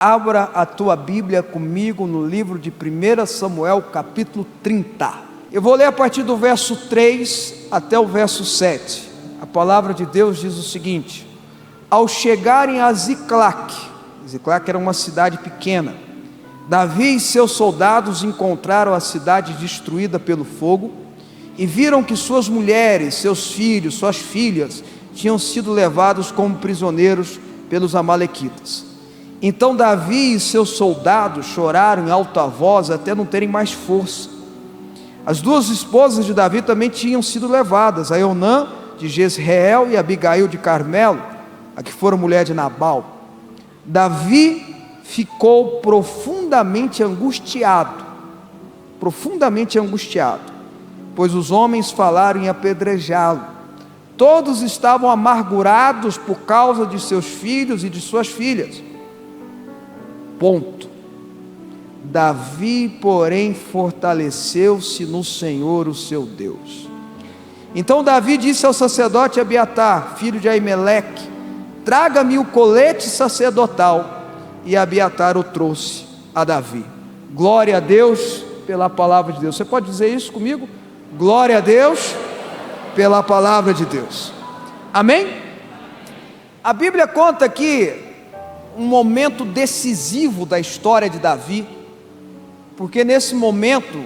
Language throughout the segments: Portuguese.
Abra a tua Bíblia comigo no livro de 1 Samuel, capítulo 30. Eu vou ler a partir do verso 3 até o verso 7. A palavra de Deus diz o seguinte: ao chegarem a Ziclac era uma cidade pequena, Davi e seus soldados encontraram a cidade destruída pelo fogo e viram que suas mulheres, seus filhos, suas filhas tinham sido levados como prisioneiros pelos amalequitas. Então Davi e seus soldados choraram em alta voz até não terem mais força. As duas esposas de Davi também tinham sido levadas, Aionã de Jezreel e Abigail de Carmelo, a que foram mulher de Nabal. Davi ficou profundamente angustiado, pois os homens falaram em apedrejá-lo. Todos estavam amargurados por causa de seus filhos e de suas filhas. Davi, porém, fortaleceu-se no Senhor, o seu Deus. Então Davi disse ao sacerdote Abiatar, filho de Aimeleque: traga-me o colete sacerdotal. E Abiatar o trouxe a Davi. Glória a Deus pela palavra de Deus. Você pode dizer isso comigo? Glória a Deus pela palavra de Deus. Amém? A Bíblia conta aqui um momento decisivo da história de Davi, porque nesse momento,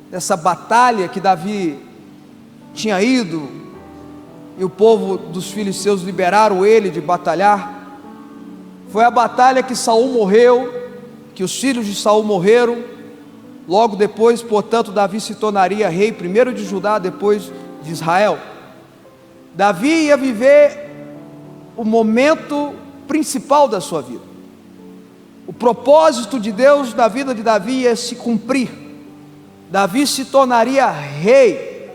dessa batalha que Davi tinha ido, e o povo dos filisteus liberaram ele de batalhar, foi a batalha que Saul morreu, que os filhos de Saul morreram. Logo depois, portanto, Davi se tornaria rei, primeiro de Judá, depois de Israel. Davi ia viver o momento principal da sua vida. O propósito de Deus na vida de Davi ia se cumprir. Davi se tornaria rei.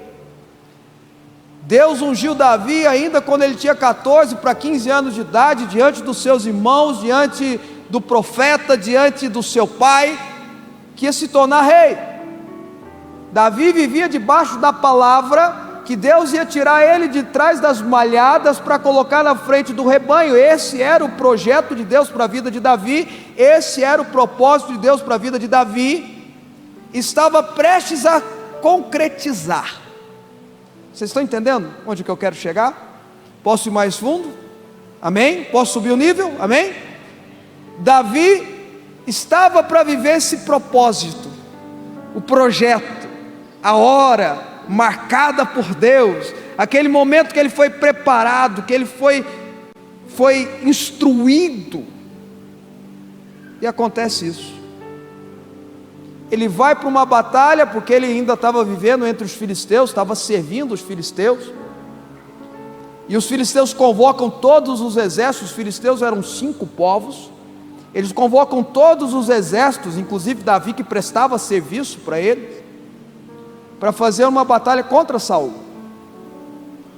Deus ungiu Davi ainda quando ele tinha 14 para 15 anos de idade, diante dos seus irmãos, diante do profeta, diante do seu pai, que ia se tornar rei. Davi vivia debaixo da palavra, que Deus ia tirar ele de trás das malhadas para colocar na frente do rebanho. Esse era o projeto de Deus para a vida de Davi, esse era o propósito de Deus para a vida de Davi, estava prestes a concretizar. Vocês estão entendendo onde que eu quero chegar? Posso ir mais fundo? Amém? Posso subir o nível? Amém? Davi estava para viver esse propósito, o projeto, a hora marcada por Deus, aquele momento que ele foi preparado, que ele foi instruído. E acontece isso. Ele vai para uma batalha, porque ele ainda estava vivendo entre os filisteus, estava servindo os filisteus, e os filisteus convocam todos os exércitos. Os filisteus eram 5 povos, eles convocam todos os exércitos, inclusive Davi, que prestava serviço para eles, para fazer uma batalha contra Saul.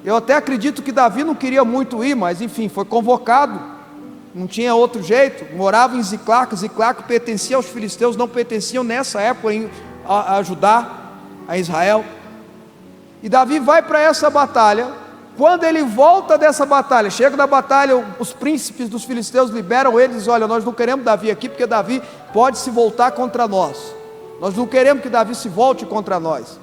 Eu até acredito que Davi não queria muito ir, mas enfim, foi convocado, não tinha outro jeito. Morava em Ziclac, Ziclac pertencia aos filisteus, não pertenciam nessa época a Judá, a Israel. E Davi vai para essa batalha. Quando ele volta dessa batalha, chega na batalha, os príncipes dos filisteus liberam eles e dizem: olha, nós não queremos Davi aqui, porque Davi pode se voltar contra nós. Nós não queremos que Davi se volte contra nós.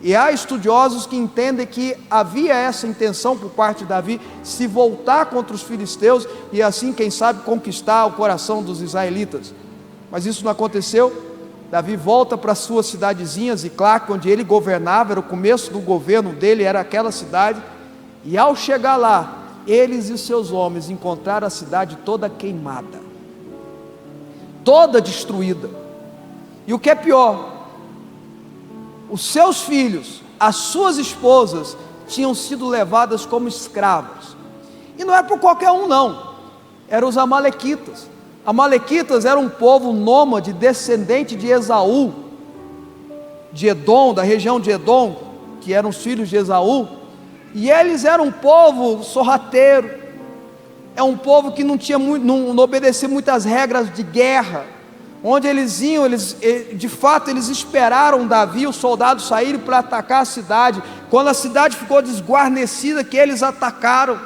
E há estudiosos que entendem que havia essa intenção por parte de Davi, se voltar contra os filisteus, e assim, quem sabe, conquistar o coração dos israelitas. Mas isso não aconteceu. Davi volta para a sua cidadezinha, Ziclac, onde ele governava, era o começo do governo dele, era aquela cidade. E ao chegar lá, eles e seus homens encontraram a cidade toda queimada, toda destruída. E o que é pior, os seus filhos, as suas esposas, tinham sido levadas como escravos. E não era por qualquer um não, eram os amalequitas. Amalequitas eram um povo nômade, descendente de Esaú, de Edom, da região de Edom, que eram os filhos de Esaú. E eles eram um povo sorrateiro, é um povo que não obedecia muitas regras de guerra. Onde eles iam, de fato eles esperaram Davi, os soldados saírem para atacar a cidade. Quando a cidade ficou desguarnecida, que eles atacaram.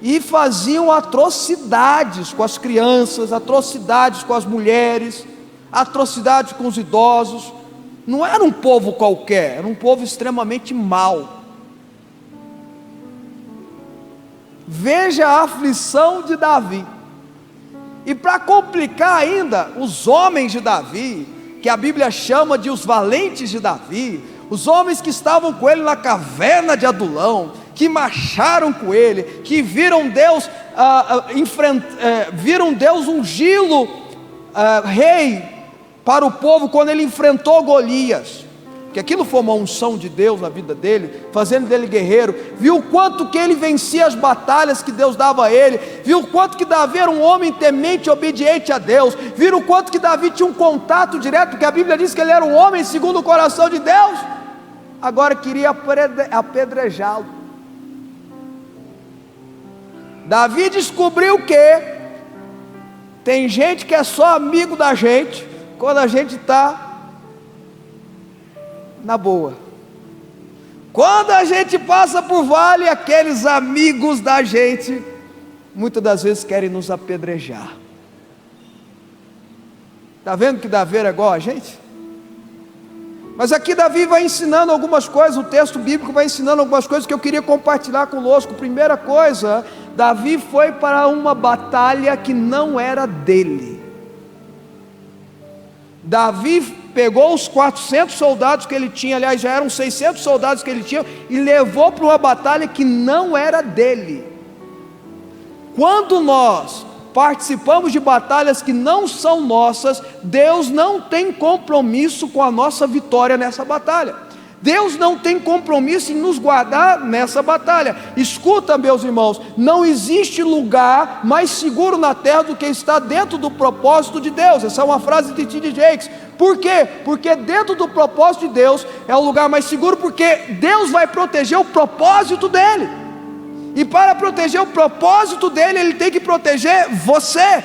e faziam atrocidades com as crianças, atrocidades com as mulheres, atrocidades com os idosos. Não era um povo qualquer, era um povo extremamente mau. Veja a aflição de Davi. E para complicar ainda, os homens de Davi, que a Bíblia chama de os valentes de Davi, os homens que estavam com ele na caverna de Adulão, que marcharam com ele, que viram Deus ungí-lo rei para o povo quando ele enfrentou Golias, que aquilo foi uma unção de Deus na vida dele, fazendo dele guerreiro. Viu o quanto que ele vencia as batalhas que Deus dava a ele, viu o quanto que Davi era um homem temente e obediente a Deus, viram o quanto que Davi tinha um contato direto, porque a Bíblia diz que ele era um homem segundo o coração de Deus. Agora queria apedrejá-lo. Davi descobriu que tem gente que é só amigo da gente quando a gente está na boa. Quando a gente passa por vale, aqueles amigos da gente muitas das vezes querem nos apedrejar. Está vendo que Davi era igual a gente? Mas aqui Davi vai ensinando algumas coisas, o texto bíblico vai ensinando algumas coisas que eu queria compartilhar conosco. Primeira coisa, Davi foi para uma batalha que não era dele. Davi pegou os 400 soldados que ele tinha, aliás já eram 600 soldados que ele tinha, e levou para uma batalha que não era dele. Quando nós participamos de batalhas que não são nossas, Deus não tem compromisso com a nossa vitória nessa batalha. Deus não tem compromisso em nos guardar nessa batalha. Escuta, meus irmãos, não existe lugar mais seguro na terra do que está dentro do propósito de Deus. Essa é uma frase de T.D. Jakes. Por quê? Porque dentro do propósito de Deus é o lugar mais seguro, porque Deus vai proteger o propósito dele. E para proteger o propósito dele, ele tem que proteger você.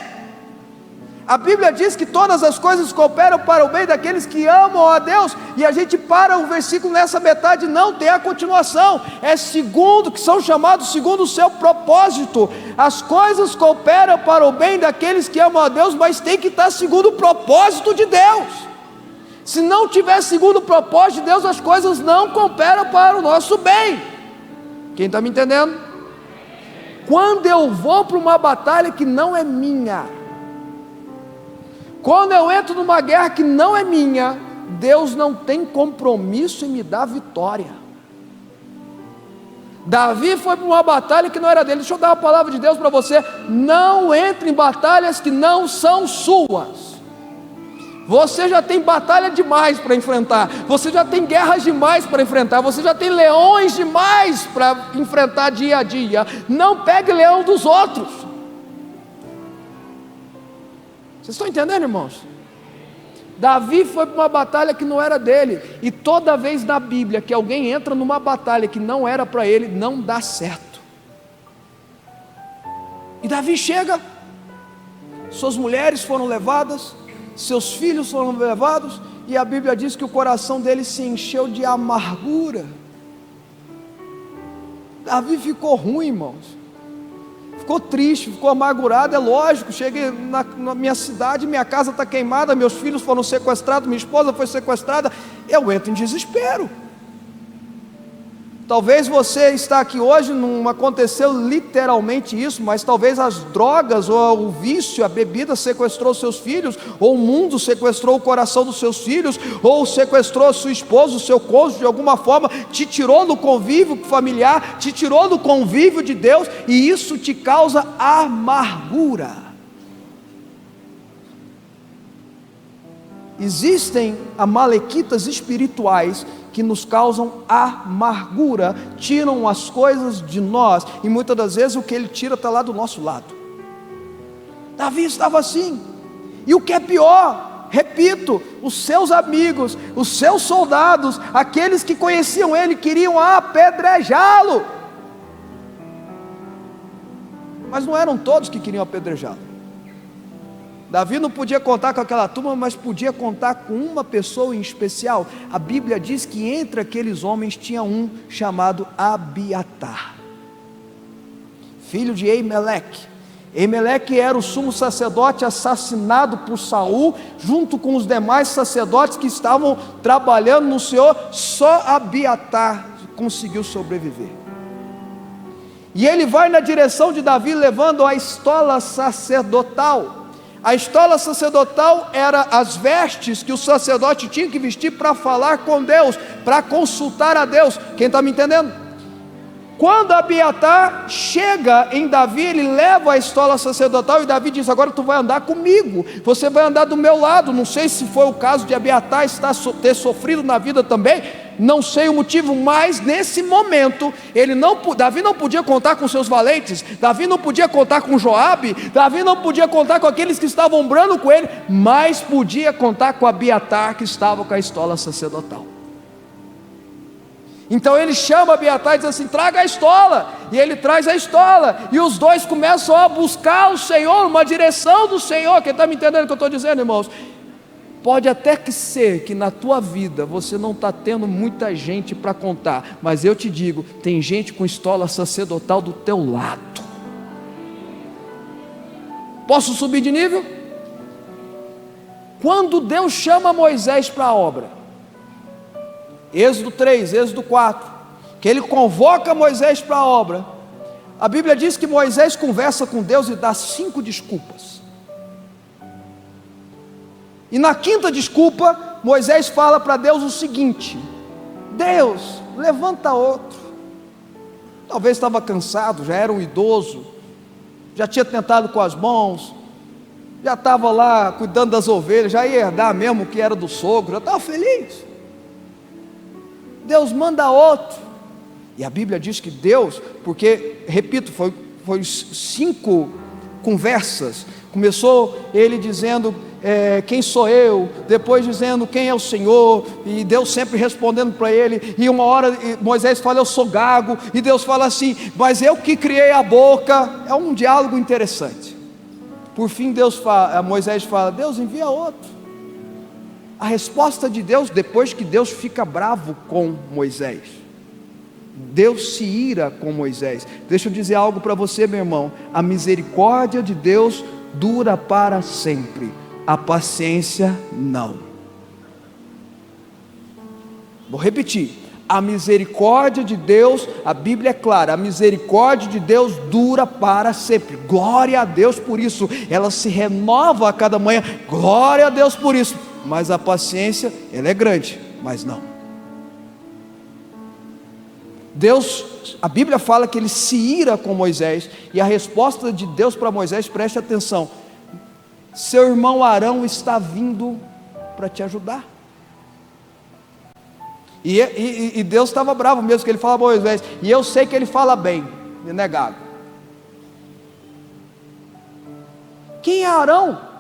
A Bíblia diz que todas as coisas cooperam para o bem daqueles que amam a Deus, e a gente para o versículo nessa metade, não tem a continuação. É segundo, que são chamados segundo o seu propósito. As coisas cooperam para o bem daqueles que amam a Deus, mas tem que estar segundo o propósito de Deus. Se não tiver segundo o propósito de Deus, as coisas não cooperam para o nosso bem. Quem está me entendendo? Quando eu vou para uma batalha que não é minha, quando eu entro numa guerra que não é minha, Deus não tem compromisso em me dar vitória. Davi foi para uma batalha que não era dele. Deixa eu dar uma palavra de Deus para você: não entre em batalhas que não são suas. Você já tem batalha demais para enfrentar, você já tem guerras demais para enfrentar, você já tem leões demais para enfrentar dia a dia. Não pegue leão dos outros. Vocês estão entendendo, irmãos? Davi foi para uma batalha que não era dele, e toda vez na Bíblia que alguém entra numa batalha que não era para ele, não dá certo. E Davi chega, suas mulheres foram levadas, seus filhos foram levados, e a Bíblia diz que o coração dele se encheu de amargura. Davi ficou ruim, irmãos. Ficou triste, ficou amargurado. É lógico, cheguei na minha cidade, minha casa está queimada, meus filhos foram sequestrados, minha esposa foi sequestrada. Eu entro em desespero. Talvez você está aqui hoje, não aconteceu literalmente isso, mas talvez as drogas, ou o vício, a bebida sequestrou seus filhos, ou o mundo sequestrou o coração dos seus filhos, ou sequestrou a sua esposa, o seu cônjuge, de alguma forma, te tirou do convívio familiar, te tirou do convívio de Deus, e isso te causa amargura. Existem amalequitas espirituais que nos causam amargura, tiram as coisas de nós, e muitas das vezes o que ele tira está lá do nosso lado. Davi estava assim, e o que é pior, repito, os seus amigos, os seus soldados, aqueles que conheciam ele, queriam apedrejá-lo, mas não eram todos que queriam apedrejá-lo. Davi não podia contar com aquela turma, mas podia contar com uma pessoa em especial. A Bíblia diz que entre aqueles homens tinha um chamado Abiatar, filho de Eimeleque. Eimeleque era o sumo sacerdote assassinado por Saul, junto com os demais sacerdotes que estavam trabalhando no Senhor. Só Abiatar conseguiu sobreviver. E ele vai na direção de Davi, levando a estola sacerdotal. A estola sacerdotal era as vestes que o sacerdote tinha que vestir para falar com Deus, para consultar a Deus. Quem está me entendendo? Quando Abiatar chega em Davi, ele leva a estola sacerdotal e Davi diz: agora tu vai andar comigo, você vai andar do meu lado. Não sei se foi o caso de Abiatar ter sofrido na vida também, não sei o motivo, mas nesse momento Davi não podia contar com seus valentes, Davi não podia contar com Joabe, Davi não podia contar com aqueles que estavam ombreando com ele, mas podia contar com Abiatar, que estava com a estola sacerdotal. Então ele chama Abiatar e diz assim: traga a estola, e ele traz a estola, e os dois começam a buscar o Senhor, uma direção do Senhor. Quem está me entendendo o que eu estou dizendo, irmãos? Pode até que ser que na tua vida você não está tendo muita gente para contar, mas eu te digo, tem gente com estola sacerdotal do teu lado. Posso subir de nível? Quando Deus chama Moisés para a obra, Êxodo 3, Êxodo 4, que ele convoca Moisés para a obra, a Bíblia diz que Moisés conversa com Deus e dá 5 desculpas. E na 5ª desculpa, Moisés fala para Deus o seguinte: Deus, levanta outro. Talvez estava cansado, já era um idoso, já tinha tentado com as mãos, já estava lá cuidando das ovelhas, já ia herdar mesmo o que era do sogro, já estava feliz. Deus manda outro. E a Bíblia diz que Deus, porque, repito, foi 5 conversas. Começou ele dizendo: quem sou eu? Depois dizendo: quem é o Senhor? E Deus sempre respondendo para ele. E uma hora Moisés fala: eu sou gago. E Deus fala assim: mas eu que criei a boca. É um diálogo interessante. Por fim Moisés fala: Deus, envia outro. A resposta de Deus, depois que Deus fica bravo com Moisés, Deus se ira com Moisés. Deixa eu dizer algo para você, meu irmão: a misericórdia de Deus dura para sempre, a paciência não. Vou repetir: a misericórdia de Deus, a Bíblia é clara, a misericórdia de Deus dura para sempre. Glória a Deus por isso. Ela se renova a cada manhã. Glória a Deus por isso. Mas a paciência, ela é grande, mas não. Deus, a Bíblia fala que ele se ira com Moisés, e a resposta de Deus para Moisés, preste atenção: seu irmão Arão está vindo para te ajudar. E Deus estava bravo mesmo, que ele fala a Moisés, e eu sei que ele fala bem, negado. Quem é Arão?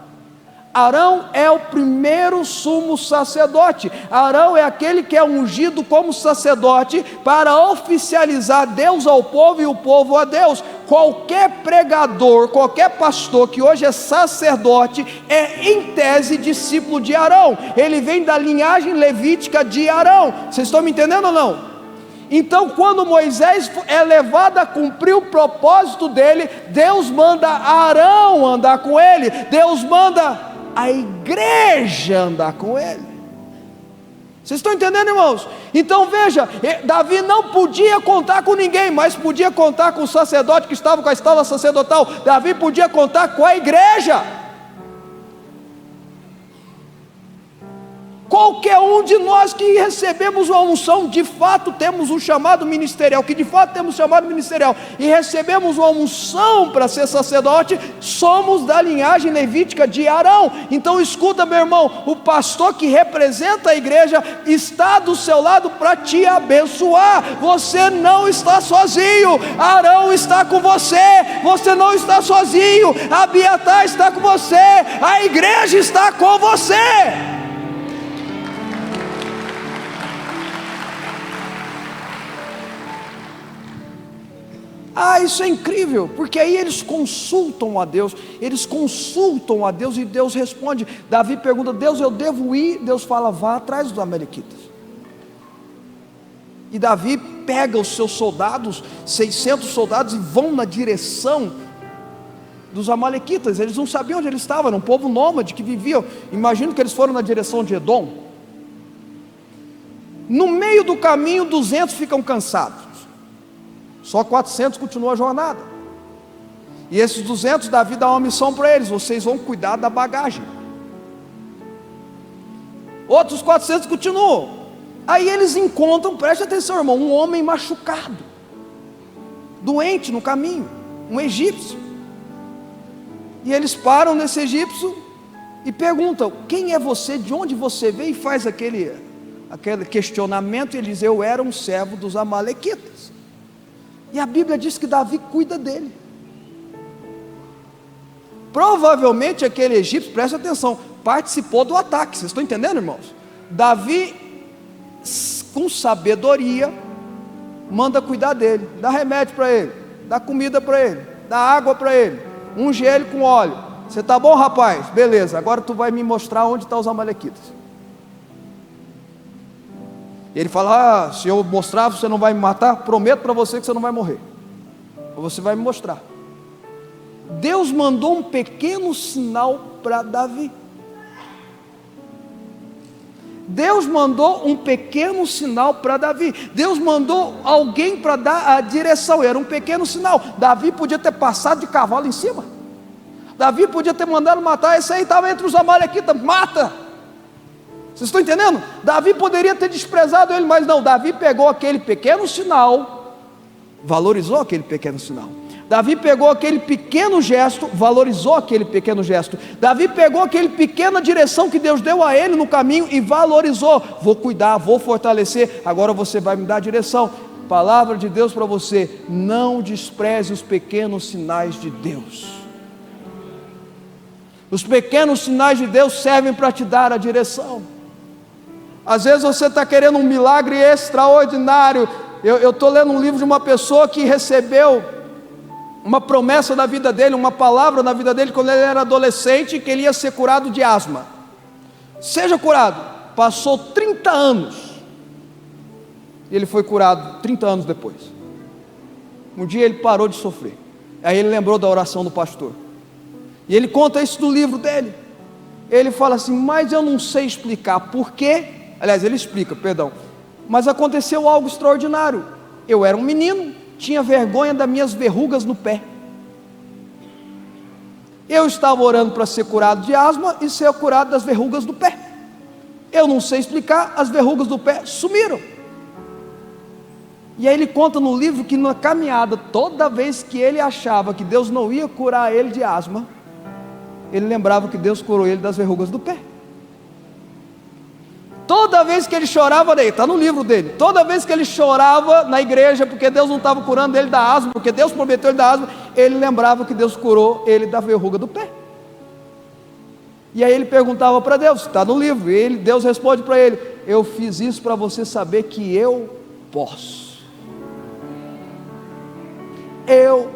Arão é o primeiro sumo sacerdote. Arão é aquele que é ungido como sacerdote para oficializar Deus ao povo e o povo a Deus. Qualquer pregador, qualquer pastor que hoje é sacerdote é em tese discípulo de Arão. Ele vem da linhagem levítica de Arão. Vocês estão me entendendo ou não? Então, quando Moisés é levado a cumprir o propósito dele, Deus manda Arão andar com ele. Deus manda a igreja andar com ele. Vocês estão entendendo, irmãos? Então veja, Davi não podia contar com ninguém, mas podia contar com o sacerdote que estava com a estola sacerdotal. Davi podia contar com a igreja. Qualquer um de nós que recebemos uma unção, de fato temos um chamado ministerial, e recebemos uma unção para ser sacerdote, somos da linhagem levítica de Arão. Então escuta, meu irmão, o pastor que representa a igreja está do seu lado para te abençoar. Você não está sozinho, Arão está com você, você não está sozinho, Abiatar está com você, a igreja está com você. Isso é incrível, porque aí eles consultam a Deus e Deus responde. Davi pergunta: Deus, eu devo ir? Deus fala: vá atrás dos amalequitas. E Davi pega os seus soldados, 600 soldados, e vão na direção dos amalequitas. Eles não sabiam onde eles estavam, era um povo nômade que viviam. Imagino que eles foram na direção de Edom. No meio do caminho, 200 ficam cansados, só 400 continuam a jornada. E esses 200, Davi dá uma missão para eles: vocês vão cuidar da bagagem. Outros 400 continuam. Aí eles encontram, preste atenção, irmão, um homem machucado, doente no caminho, um egípcio. E eles param nesse egípcio e perguntam: quem é você, de onde você veio? E faz aquele questionamento. E ele diz: eu era um servo dos amalequitas. E a Bíblia diz que Davi cuida dele. Provavelmente aquele egípcio, preste atenção, participou do ataque. Vocês estão entendendo, irmãos? Davi, com sabedoria, manda cuidar dele, dá remédio para ele, dá comida para ele, dá água para ele, unge ele com óleo. Você está bom, rapaz? Beleza, agora tu vai me mostrar onde estão os amalequitas. E ele fala: se eu mostrar, você não vai me matar? Prometo para você que você não vai morrer, você vai me mostrar. Deus mandou um pequeno sinal para Davi. Deus mandou um pequeno sinal para Davi. Deus mandou alguém para dar a direção. Era um pequeno sinal. Davi podia ter passado de cavalo em cima. Davi podia ter mandado matar. Esse aí estava entre os amalequitas, mata. Vocês estão entendendo? Davi poderia ter desprezado ele, mas não. Davi pegou aquele pequeno sinal, valorizou aquele pequeno sinal. Davi pegou aquele pequeno gesto, valorizou aquele pequeno gesto. Davi pegou aquele pequena direção que Deus deu a ele no caminho e valorizou. Vou cuidar, vou fortalecer, agora você vai me dar a direção. Palavra de Deus para você: não despreze os pequenos sinais de Deus. Os pequenos sinais de Deus servem para te dar a direção. Às vezes você está querendo um milagre extraordinário. Eu estou lendo um livro de uma pessoa que recebeu uma promessa na vida dele, uma palavra na vida dele, quando ele era adolescente, que ele ia ser curado de asma. Seja curado. Passou 30 anos, e ele foi curado 30 anos depois. Um dia ele parou de sofrer. Aí ele lembrou da oração do pastor, e ele conta isso no livro dele. Ele fala assim: mas eu não sei explicar por quê. Aliás, ele explica, perdão, mas aconteceu algo extraordinário. Eu era um menino, tinha vergonha das minhas verrugas no pé. Eu estava orando para ser curado de asma e ser curado das verrugas do pé. Eu não sei explicar, as verrugas do pé sumiram. E aí ele conta no livro que na caminhada, toda vez que ele achava que Deus não ia curar ele de asma, ele lembrava que Deus curou ele das verrugas do pé. Toda vez que ele chorava, está no livro dele, toda vez que ele chorava na igreja, porque Deus não estava curando ele da asma, porque Deus prometeu ele da asma, ele lembrava que Deus curou ele da verruga do pé. E aí ele perguntava para Deus, está no livro, e Deus responde para ele: eu fiz isso para você saber que eu posso. Eu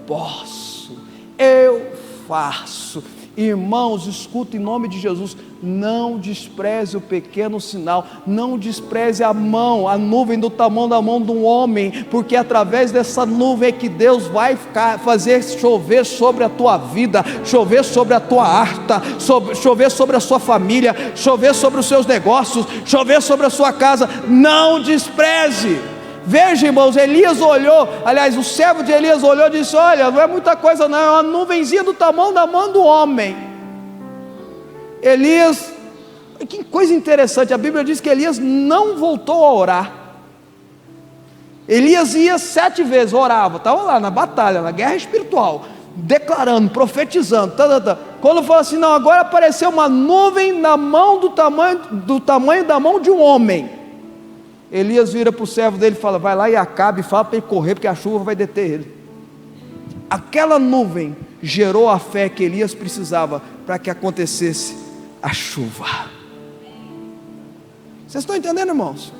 posso, eu faço. Irmãos, escuta em nome de Jesus: não despreze o pequeno sinal, não despreze a nuvem do tamanho da mão de um homem, porque através dessa nuvem é que Deus vai fazer chover sobre a tua vida, chover sobre a tua harta, chover sobre a sua família, chover sobre os seus negócios, chover sobre a sua casa. Não despreze. Veja, irmãos, Elias olhou, aliás, o servo de Elias olhou e disse: olha, não é muita coisa não, é uma nuvenzinha do tamanho da mão do homem. Elias, que coisa interessante, a Bíblia diz que Elias não voltou a orar. Elias ia 7 vezes, orava, estava lá na batalha, na guerra espiritual, declarando, profetizando, Quando falou assim: não, agora apareceu uma nuvem na mão do tamanho da mão de um homem. Elias vira para o servo dele e fala: vai lá e Acabe, fala para ele correr, porque a chuva vai deter ele. Aquela nuvem gerou a fé que Elias precisava para que acontecesse a chuva. Vocês estão entendendo, irmãos?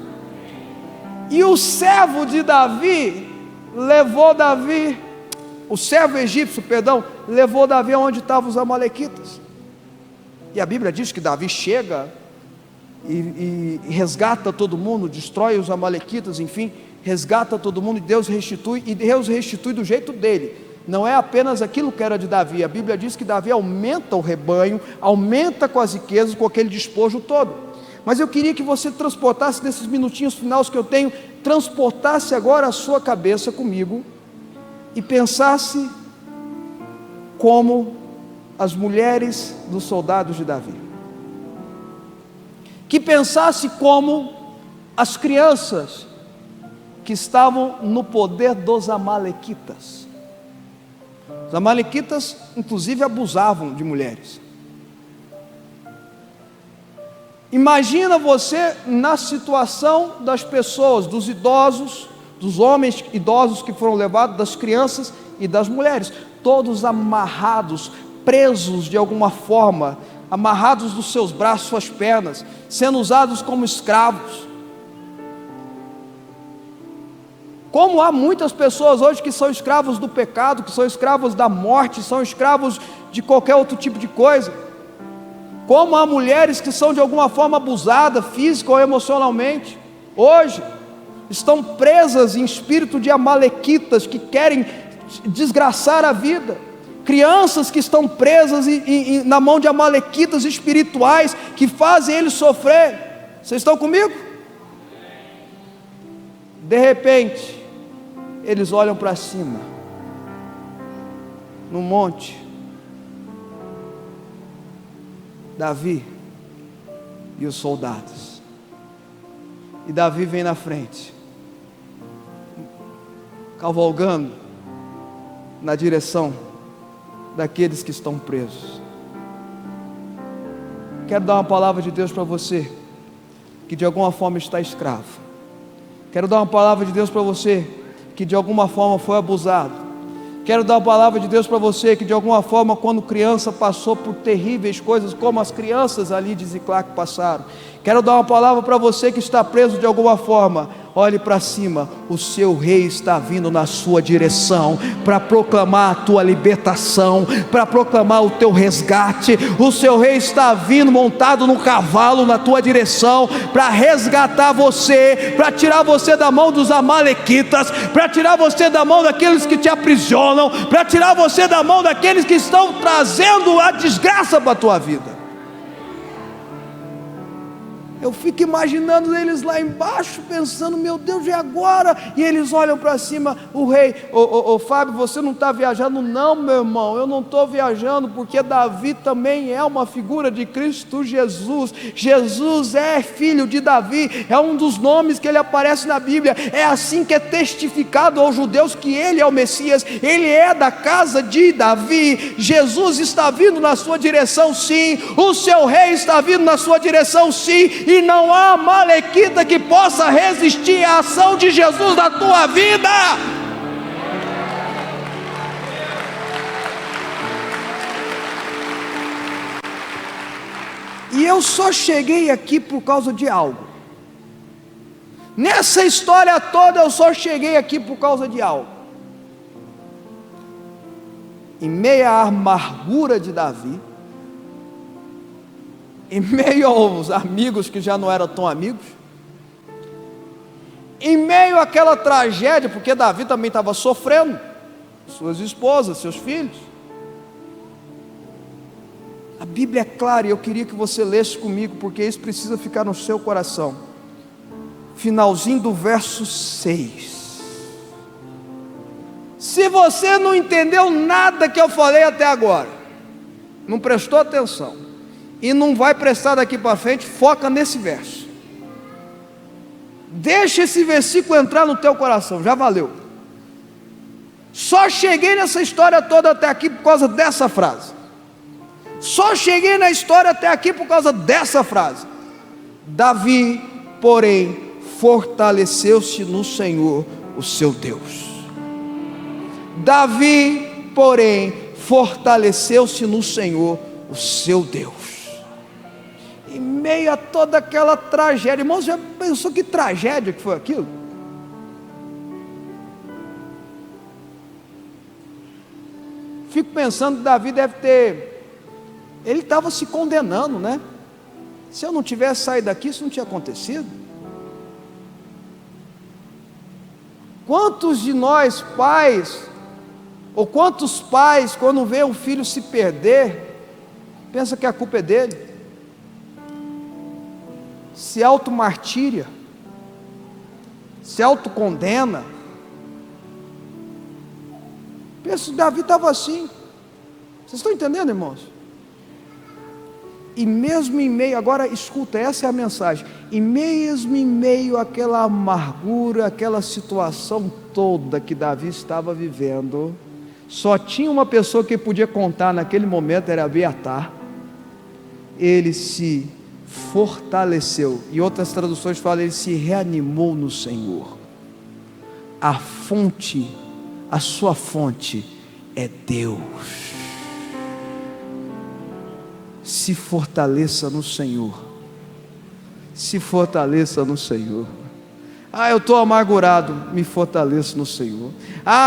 E o servo de Davi levou Davi, o servo egípcio, perdão, levou Davi aonde estavam os amalequitas. E a Bíblia diz que Davi chega e resgata todo mundo, destrói os amalequitas, enfim, resgata todo mundo, e Deus restitui do jeito dele. Não é apenas aquilo que era de Davi. A Bíblia diz que Davi aumenta o rebanho, aumenta com as riquezas, com aquele despojo todo. Mas eu queria que você transportasse, nesses minutinhos finais que eu tenho, transportasse agora a sua cabeça comigo e pensasse como as mulheres dos soldados de Davi, que pensasse como as crianças que estavam no poder dos amalequitas. Os amalequitas inclusive abusavam de mulheres. Imagina você na situação das pessoas, dos idosos, dos homens idosos que foram levados, das crianças e das mulheres, todos amarrados, presos de alguma forma, amarrados dos seus braços, suas pernas, sendo usados como escravos. Como há muitas pessoas hoje que são escravos do pecado, que são escravos da morte, são escravos de qualquer outro tipo de coisa. Como há mulheres que são de alguma forma abusadas, física ou emocionalmente, hoje, estão presas em espírito de amalequitas, que querem desgraçar a vida. Crianças que estão presas na mão de amalequitas espirituais, que fazem eles sofrer. Vocês estão comigo? De repente, eles olham para cima, no monte, Davi e os soldados, e Davi vem na frente, cavalgando na direção daqueles que estão presos. Quero dar uma palavra de Deus para você que de alguma forma está escravo. Quero dar uma palavra de Deus para você que de alguma forma foi abusado. Quero dar uma palavra de Deus para você que de alguma forma, quando criança, passou por terríveis coisas, como as crianças ali de Ziclac passaram. Quero dar uma palavra para você que está preso de alguma forma. Olhe para cima, o seu rei está vindo na sua direção, para proclamar a tua libertação, para proclamar o teu resgate. O seu rei está vindo montado no cavalo na tua direção, para resgatar você, para tirar você da mão dos amalequitas, para tirar você da mão daqueles que te aprisionam, para tirar você da mão daqueles que estão trazendo a desgraça para a tua vida. Eu fico imaginando eles lá embaixo, pensando, meu Deus, e agora? E eles olham para cima, o rei, Fábio, você não está viajando? Não, meu irmão, eu não estou viajando, porque Davi também é uma figura de Cristo Jesus. Jesus é filho de Davi, é um dos nomes que ele aparece na Bíblia. É assim que é testificado aos judeus que ele é o Messias, ele é da casa de Davi. Jesus está vindo na sua direção, sim, o seu rei está vindo na sua direção, sim, e não há amalequita que possa resistir à ação de Jesus na tua vida. E eu só cheguei aqui por causa de algo. Nessa história toda eu só cheguei aqui por causa de algo. Em meio à amargura de Davi, em meio aos amigos que já não eram tão amigos, em meio àquela tragédia, porque Davi também estava sofrendo, suas esposas, seus filhos. A Bíblia é clara, e eu queria que você lesse comigo, porque isso precisa ficar no seu coração. Finalzinho do verso 6. Se você não entendeu nada que eu falei até agora, não prestou atenção, e não vai prestar daqui para frente, foca nesse verso. Deixa esse versículo entrar no teu coração, já valeu. Só cheguei nessa história toda até aqui por causa dessa frase. Só cheguei na história até aqui por causa dessa frase. Davi, porém, fortaleceu-se no Senhor, o seu Deus. Davi, porém, fortaleceu-se no Senhor, o seu Deus. Em meio a toda aquela tragédia, irmãos, já pensou que tragédia que foi aquilo? Fico pensando que Davi deve ter, ele estava se condenando, né? Se eu não tivesse saído daqui, isso não tinha acontecido. Quantos de nós pais, ou quantos pais, quando vê um filho se perder, pensa que a culpa é dele, se automartíria, se autocondena. Pensa, Davi estava assim. Vocês estão entendendo, irmãos? E mesmo em meio, agora escuta, essa é a mensagem, e mesmo em meio àquela amargura, aquela situação toda que Davi estava vivendo, só tinha uma pessoa que podia contar naquele momento, era Abiatar. Ele se fortaleceu, e outras traduções falam, ele se reanimou no Senhor. A fonte, a sua fonte é Deus. Se fortaleça no Senhor. Se fortaleça no Senhor. Eu estou amargurado, me fortaleço no Senhor.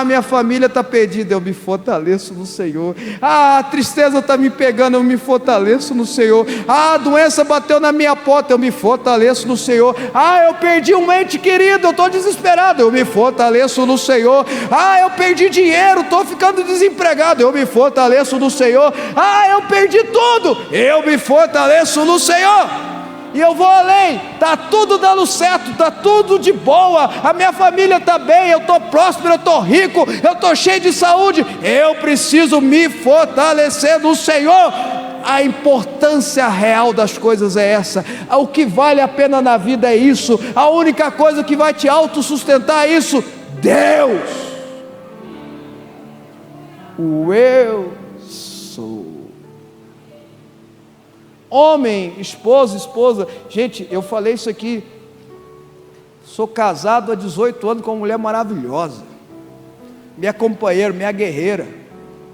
Minha família está perdida, eu me fortaleço no Senhor. A tristeza está me pegando, eu me fortaleço no Senhor. A doença bateu na minha porta, eu me fortaleço no Senhor. Eu perdi um ente querido, eu estou desesperado, eu me fortaleço no Senhor. Eu perdi dinheiro, estou ficando desempregado, eu me fortaleço no Senhor. Eu perdi tudo, eu me fortaleço no Senhor. E eu vou além, está tudo dando certo, está tudo de boa, a minha família está bem, eu estou próspero, eu estou rico, eu estou cheio de saúde, eu preciso me fortalecer no Senhor. A importância real das coisas é essa, o que vale a pena na vida é isso, a única coisa que vai te autossustentar é isso, Deus. O eu sou. Homem, esposa, gente, eu falei isso aqui, sou casado há 18 anos com uma mulher maravilhosa, minha companheira, minha guerreira,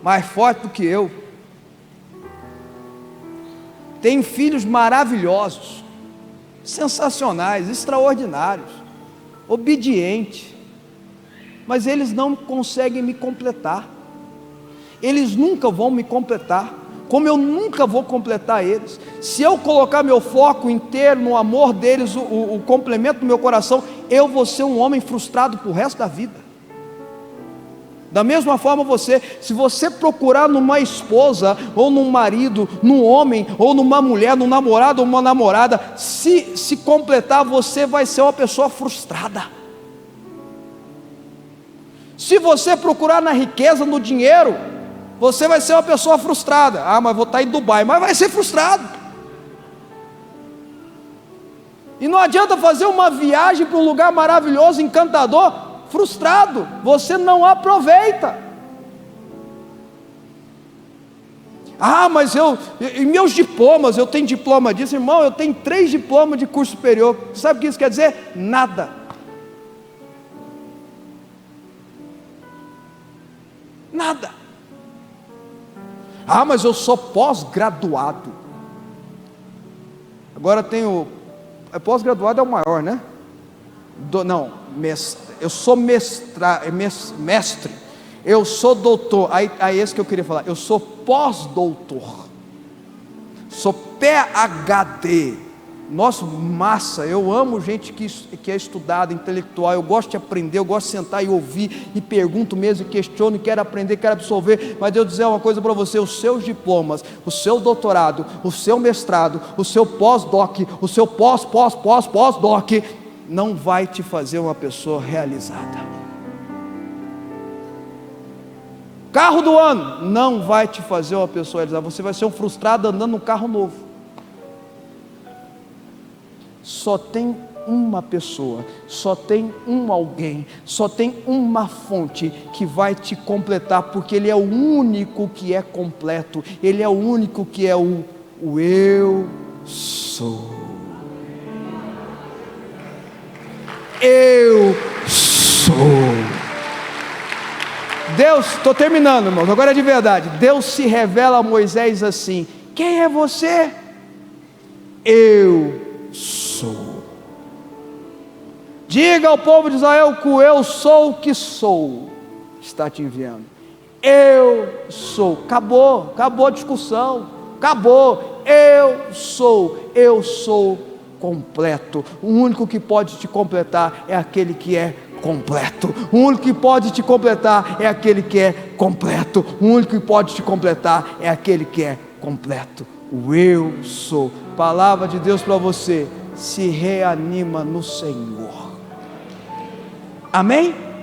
mais forte do que eu, tenho filhos maravilhosos, sensacionais, extraordinários, obedientes, mas eles não conseguem me completar, eles nunca vão me completar, como eu nunca vou completar eles. Se eu colocar meu foco inteiro no amor deles, o complemento do meu coração, eu vou ser um homem frustrado para o resto da vida. Da mesma forma se você procurar numa esposa, ou num marido, num homem, ou numa mulher, num namorado ou uma namorada, se completar, você vai ser uma pessoa frustrada. Se você procurar na riqueza, no dinheiro, você vai ser uma pessoa frustrada. Mas vou estar em Dubai, mas vai ser frustrado. E não adianta fazer uma viagem para um lugar maravilhoso, encantador, frustrado, você não aproveita. Mas e meus diplomas, eu tenho diploma disso, irmão, eu tenho 3 diplomas de curso superior, sabe o que isso quer dizer? Nada. Nada. Mas eu sou pós-graduado. Agora tenho, pós-graduado é o maior, né? Eu sou mestre, eu sou doutor, aí esse que eu queria falar, eu sou pós-doutor, sou PhD. Nossa, massa, eu amo gente que é estudada, intelectual, eu gosto de aprender, eu gosto de sentar e ouvir, e pergunto mesmo, e questiono, e quero aprender, quero absorver, mas eu dizer uma coisa para você, os seus diplomas, o seu doutorado, o seu mestrado, o seu pós-doc, o seu pós-doc, não vai te fazer uma pessoa realizada. Carro do ano, não vai te fazer uma pessoa realizada, você vai ser um frustrado andando num carro novo. Só tem uma pessoa, só tem um alguém, só tem uma fonte que vai te completar, porque Ele é o único que é completo, Ele é o único que é o eu sou. Eu sou. Deus, estou terminando, irmãos, agora é de verdade. Deus se revela a Moisés assim: quem é você? Eu sou. Diga ao povo de Israel que o eu sou o que sou está te enviando. Eu sou. Acabou a discussão. acabou. Eu sou completo. O único que pode te completar é aquele que é completo. O único que pode te completar é aquele que é completo. O único que pode te completar é aquele que é completo. O eu sou. Palavra de Deus para você: se reanima no Senhor. Amém?